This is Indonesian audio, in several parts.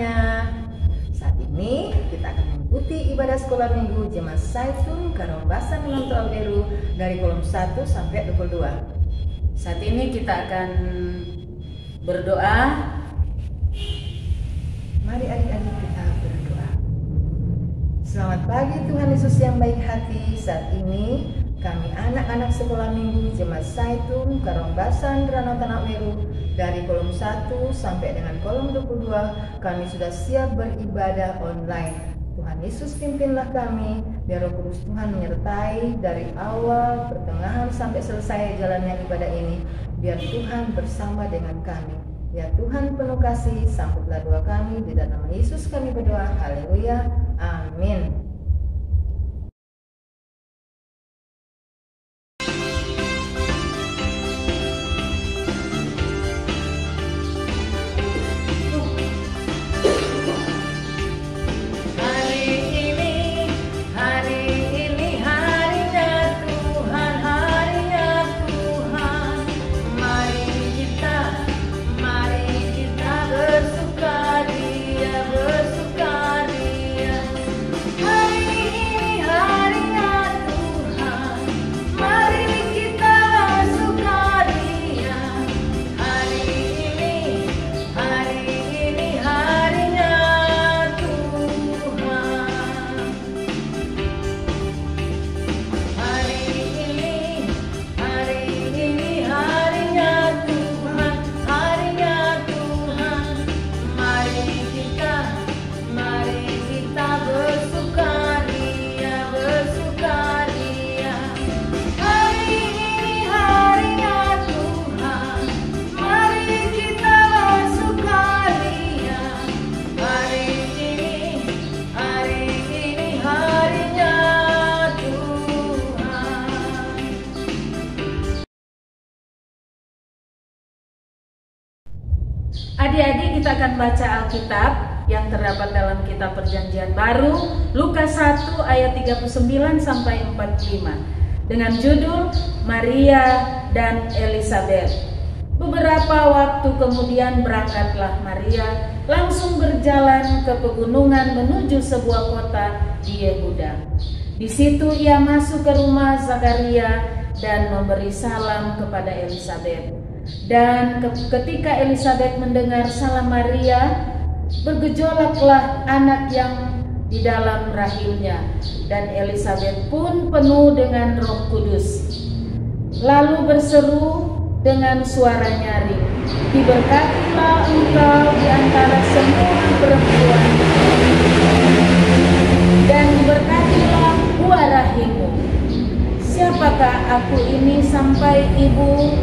semuanya. Saat ini kita akan mengikuti ibadah sekolah minggu Jemaat Zaitun Karombasan Menonton Alweru dari kolom 1 sampai 22. Saat ini kita akan berdoa. Mari adik-adik kita berdoa. Selamat pagi Tuhan Yesus yang baik hati. Saat ini kami anak-anak sekolah minggu Jemaat Zaitun Karombasan Ranau Tanah Weru dari kolom 1 sampai dengan kolom 22 kami sudah siap beribadah online. Tuhan Yesus pimpinlah kami, biar Roh Kudus Tuhan menyertai dari awal, pertengahan sampai selesai jalannya ibadah ini. Biar Tuhan bersama dengan kami. Ya Tuhan penuh kasih, sambutlah doa kami, di dalam nama Yesus kami berdoa. Haleluya, amin. Adik-adik, kita akan baca Alkitab yang terdapat dalam kitab Perjanjian Baru, Lukas 1 ayat 39 sampai 45 dengan judul Maria dan Elisabet. Beberapa waktu kemudian berangkatlah Maria langsung berjalan ke pegunungan menuju sebuah kota di Yehuda. Di situ ia masuk ke rumah Zakaria dan memberi salam kepada Elisabet. Dan ketika Elisabet mendengar salam Maria, bergejolaklah anak yang di dalam rahimnya, dan Elisabet pun penuh dengan Roh Kudus. Lalu berseru dengan suara nyaring, "Diberkatilah engkau di antara semua perempuan, dan diberkatilah buah rahimmu. Siapakah aku ini sampai ibu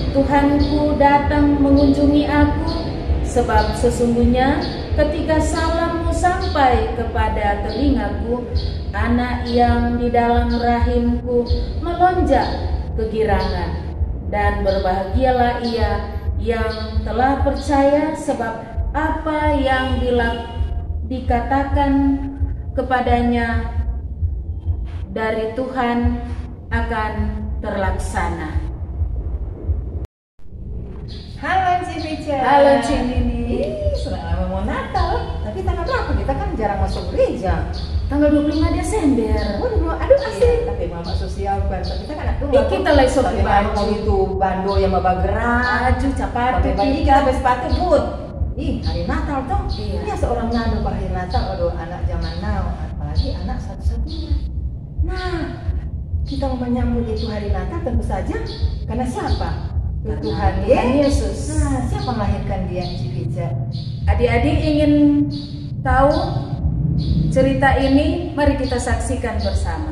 Tuhanku datang mengunjungi aku? Sebab sesungguhnya ketika salammu sampai kepada telingaku, anak yang di dalam rahimku melonjak kegirangan. Dan berbahagialah ia yang telah percaya, sebab apa yang dikatakan kepadanya dari Tuhan akan terlaksana." Halo Cik Pica. Halo Cik Nini. Sudah lama mau Natal, tapi tanggal berapa? Kita kan jarang masuk gereja. Tanggal 25 Desember. Waduh, aduh asik. Tapi mama sosial kan, kita kan aduh. Kita lagi sopi baju itu bando yang bawa gerak. Baju capat. Pakai baju kita pakai sepatu boot. Ih, hari Natal toh. Iya. Ini seorang ngadu hari Natal, aduh anak zaman now, apalagi anak satu-satunya. Nah, kita mau menyambut itu hari Natal tentu saja karena siapa? Tuhan Yesus. Nah, siapa melahirkan dia, Cipica? Adik-adik ingin tahu cerita ini? Mari kita saksikan bersama.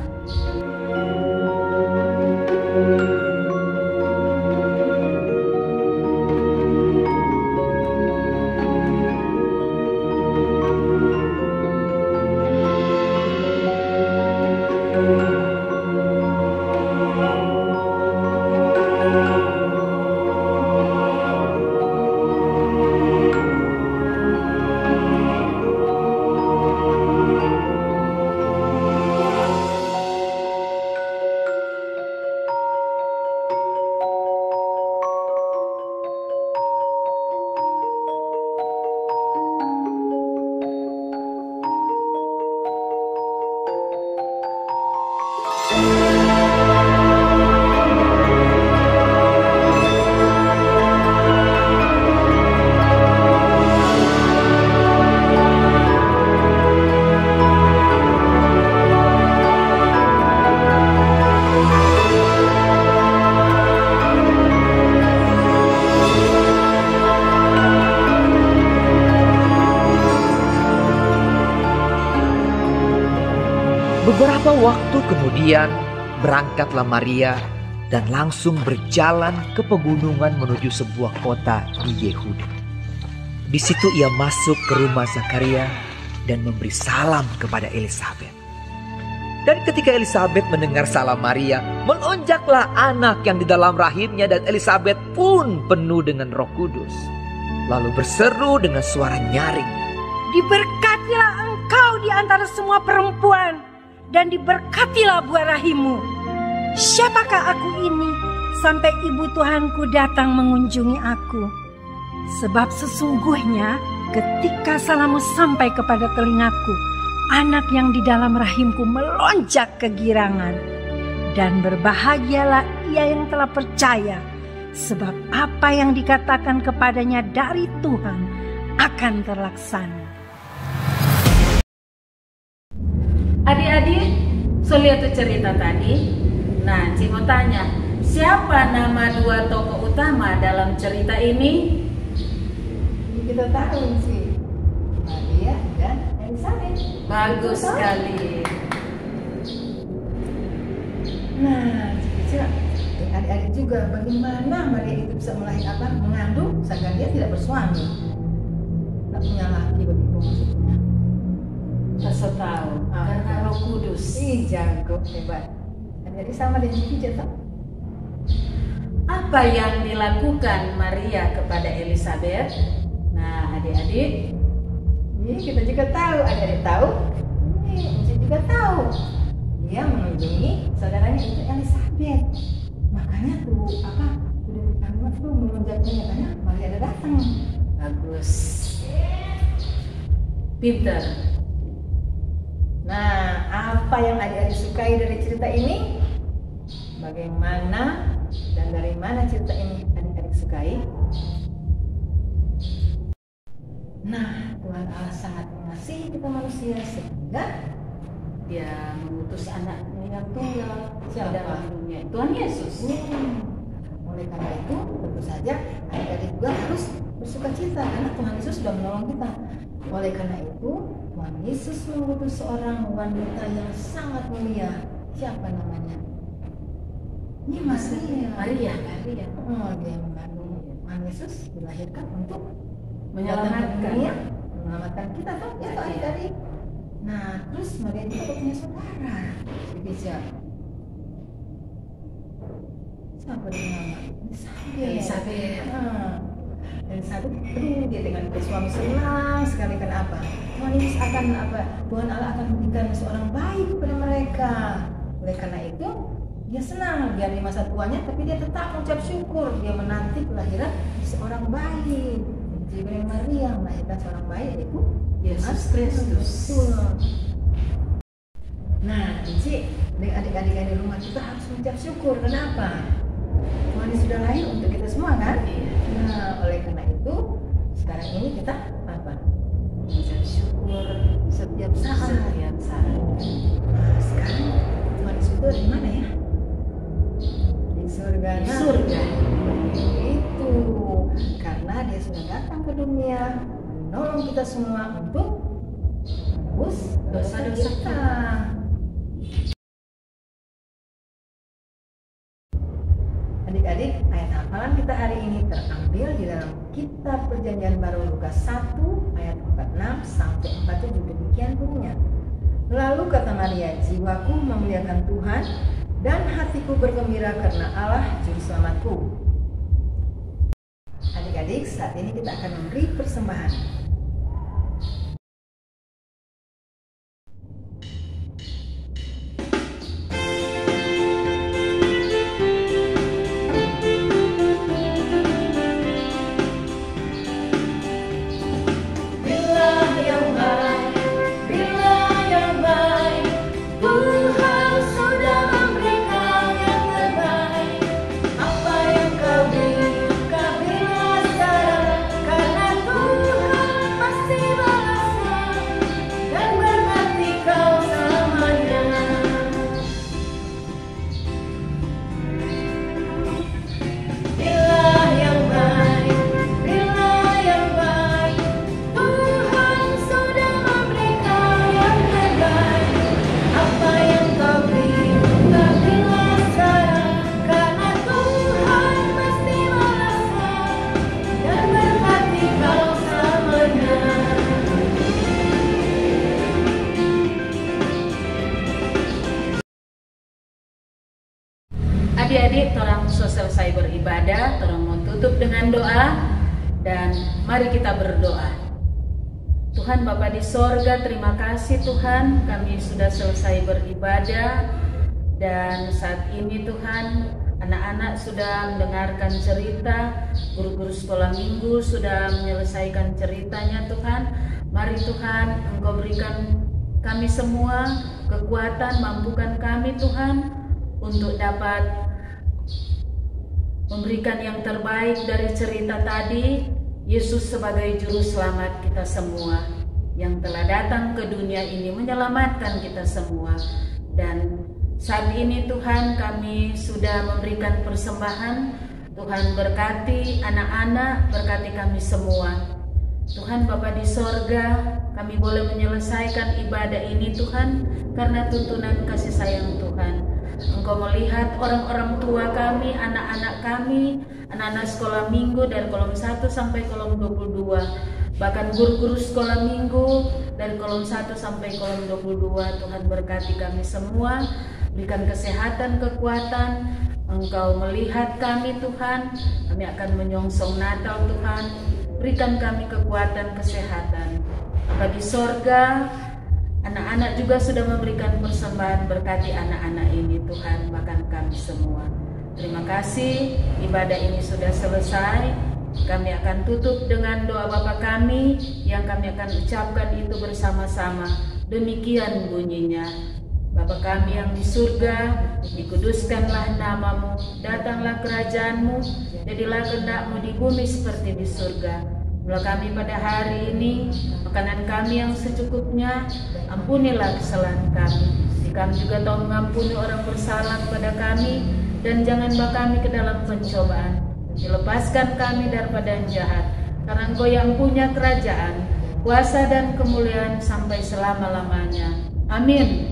Beberapa waktu kemudian berangkatlah Maria dan langsung berjalan ke pegunungan menuju sebuah kota di Yehuda. Di situ ia masuk ke rumah Zakaria dan memberi salam kepada Elisabet. Dan ketika Elisabet mendengar salam Maria, melonjaklah anak yang di dalam rahimnya dan Elisabet pun penuh dengan Roh Kudus. Lalu berseru dengan suara nyaring, "Diberkatilah engkau di antara semua perempuan, dan diberkatilah buah rahimmu. Siapakah aku ini sampai ibu Tuhanku datang mengunjungi aku? Sebab sesungguhnya ketika salammu sampai kepada telingaku, anak yang di dalam rahimku melonjak kegirangan. Dan berbahagialah ia yang telah percaya, sebab apa yang dikatakan kepadanya dari Tuhan akan terlaksana." Adik-adik, so lihat tuh cerita tadi. Nah, Ci mau tanya, siapa nama dua tokoh utama dalam cerita ini? Kita tahu sih, Maria dan Elisabet. Bagus sekali. Nah, adik-adik juga, bagaimana Maria itu bisa mengandung sedangkan dia tidak bersuami, tidak punya laki, begitu maksudnya. Saya tahu, karena Roh Kudus. Jago, hebat. Adik-adik sama dengan Cici toh? Apa yang dilakukan Maria kepada Elisabet? Nah, adik-adik, Ini kita juga tahu, adik-adik tahu. Ini Cici juga tahu. Dia mengunjungi saudaranya itu Elisabet. Makanya tuh udah kalimat tuh melonjaknya karena Maria ada datang. bagus. Pinter. Nah, apa yang adik-adik sukai dari cerita ini? Bagaimana dan dari mana cerita ini adik-adik sukai? Nah, Tuhan Allah sangat mengasihi kita manusia sehingga Dia mengutus anaknya yang tunggal Siapa? dalam dunia, Tuhan Yesus. Oleh karena itu, tentu saja adik-adik juga harus bersuka cita karena Tuhan Yesus sudah menolong kita. Oleh karena itu, Tuhan Yesus mengutus seorang wanita yang sangat mulia. Siapa namanya? Ini Maria. Oh, dia mengandung Tuhan Yesus dilahirkan untuk menyelamatkan kita toh, ya toh adik-adik. Nah, terus Maria juga punya saudara, Bisa. Siapa dia nama? Elisabet. Elisabet, dia dengan suami senang sekali. Kenapa? Tuhan Yesus akan Tuhan Allah akan memberikan seorang bayi kepada mereka. Oleh karena itu, dia senang biar di masa tuanya, tapi dia tetap mengucap syukur. Dia menanti kelahiran seorang bayi. Jadi Maria melahirkan seorang bayi yaitu Yesus Kristus. Nah, Cici, adik-adik di rumah kita harus mengucap syukur. Kenapa? Tuhan Yesus sudah lahir untuk kita semua kan? Nah, oleh karena itu sekarang ini kita Mengucap syukur setiap saat. Nah, sekarang Tuhan Yesus itu di mana ya? Di surga. Di surga. Itu karena dia sudah datang ke dunia menolong kita semua untuk menebus dosa-dosa kita. Adik-adik, ayat hafalan kita hari ini terambil di dalam kitab Perjanjian Baru Lukas 1 ayat 46 sampai 47. Demikian bunyinya. Lalu kata Maria, jiwaku memuliakan Tuhan dan hatiku bergembira karena Allah juru selamatku. Adik-adik, saat ini kita akan memberi persembahan. Adik-adik, torang sudah selesai beribadah, torang mau tutup dengan doa, dan mari kita berdoa. Tuhan Bapa di sorga, terima kasih Tuhan, kami sudah selesai beribadah, dan saat ini Tuhan, anak-anak sudah mendengarkan cerita, guru-guru sekolah minggu sudah menyelesaikan ceritanya Tuhan. Mari Tuhan, Engkau berikan kami semua kekuatan, mampukan kami Tuhan untuk dapat memberikan yang terbaik dari cerita tadi. Yesus sebagai juru selamat kita semua yang telah datang ke dunia ini menyelamatkan kita semua. Dan saat ini Tuhan, kami sudah memberikan persembahan. Tuhan berkati anak-anak, berkati kami semua. Tuhan Bapa di sorga, kami boleh menyelesaikan ibadah ini Tuhan karena tuntunan kasih sayang Tuhan. Engkau melihat orang-orang tua kami, anak-anak kami, anak-anak sekolah minggu dari kolom 1 sampai kolom 22. Bahkan guru-guru sekolah minggu dari kolom 1 sampai kolom 22. Tuhan berkati kami semua, berikan kesehatan, kekuatan. Engkau melihat kami Tuhan, kami akan menyongsong Natal Tuhan. Berikan kami kekuatan, kesehatan. Bagi sorga, anak-anak juga sudah memberikan persembahan, berkati anak-anak ini Tuhan, bahkan kami semua. Terima kasih, ibadah ini sudah selesai. Kami akan tutup dengan doa Bapa kami yang kami akan ucapkan itu bersama-sama. Demikian bunyinya. Bapa kami yang di surga, dikuduskanlah namamu, datanglah kerajaanmu, jadilah kehendak-mu di bumi seperti di surga. Mula kami pada hari ini, makanan kami yang secukupnya, ampunilah kesalahan kami. Kami juga tahu mengampuni orang bersalah kepada kami, dan jangan bawa kami ke dalam pencobaan. Dilepaskan kami daripada yang jahat, karena Engkau yang punya kerajaan, kuasa dan kemuliaan sampai selama-lamanya. Amin.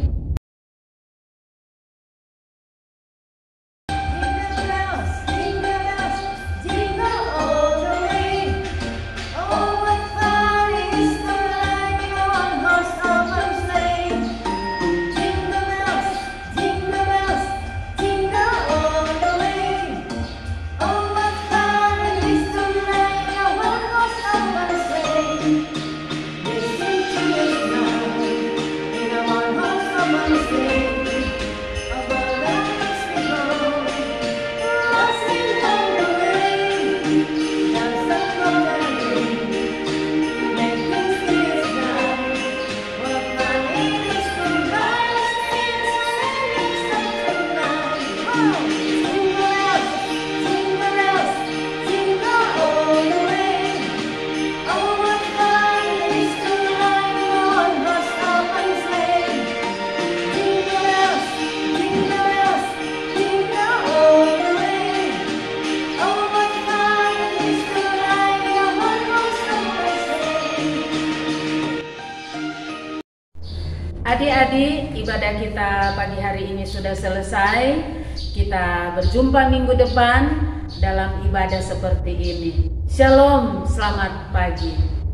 Adik-adik, ibadah kita pagi hari ini sudah selesai. Kita berjumpa minggu depan dalam ibadah seperti ini. Shalom, selamat pagi.